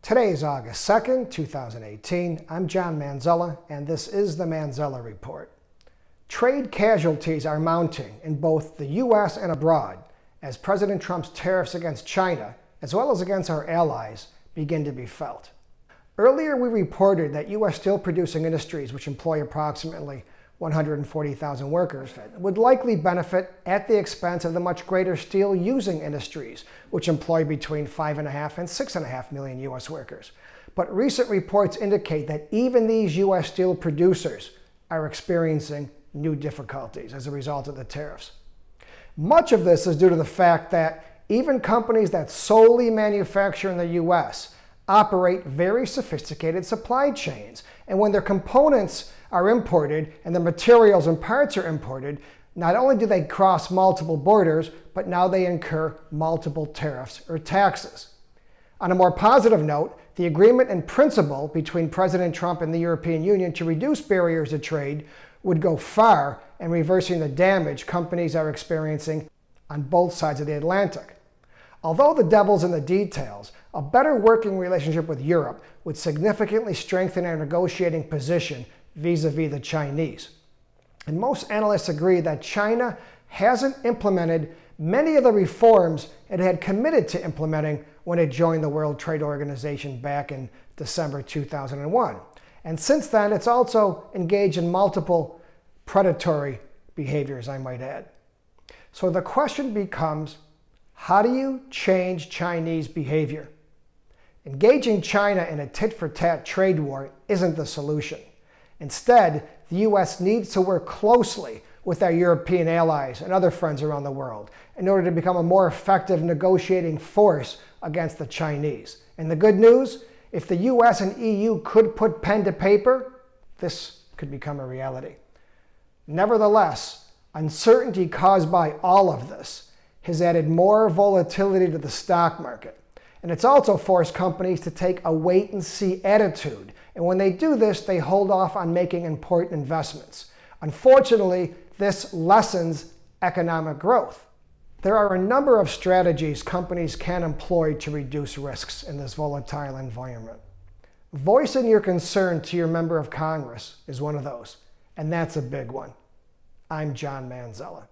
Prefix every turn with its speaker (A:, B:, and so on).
A: Today is August 2nd, 2018. I'm John Manzella, and this is the Manzella Report. Trade casualties are mounting in both the U.S. and abroad as President Trump's tariffs against China, as well as against our allies, begin to be felt. Earlier, we reported that U.S. steel-producing industries, which employ approximately 140,000 workers, would likely benefit at the expense of the much greater steel-using industries, which employ between 5.5 and 6.5 million U.S. workers. But recent reports indicate that even these U.S. steel producers are experiencing new difficulties as a result of the tariffs. Much of this is due to the fact that even companies that solely manufacture in the U.S. operate very sophisticated supply chains, and when their components are imported and the materials and parts are imported, not only do they cross multiple borders, but now they incur multiple tariffs or taxes. On a more positive note, the agreement in principle between President Trump and the European Union to reduce barriers to trade would go far in reversing the damage companies are experiencing on both sides of the Atlantic. Although the devil's in the details, a better working relationship with Europe would significantly strengthen our negotiating position vis-a-vis the Chinese. And most analysts agree that China hasn't implemented many of the reforms it had committed to implementing when it joined the World Trade Organization back in December 2001. And since then, it's also engaged in multiple predatory behaviors, I might add. So the question becomes, how do you change Chinese behavior? Engaging China in a tit-for-tat trade war isn't the solution. Instead, the U.S. needs to work closely with our European allies and other friends around the world in order to become a more effective negotiating force against the Chinese. And the good news, if the U.S. and EU could put pen to paper, this could become a reality. Nevertheless, uncertainty caused by all of this has added more volatility to the stock market. And it's also forced companies to take a wait-and-see attitude. And when they do this, they hold off on making important investments. Unfortunately, this lessens economic growth. There are a number of strategies companies can employ to reduce risks in this volatile environment. Voicing your concern to your member of Congress is one of those, and that's a big one. I'm John Manzella.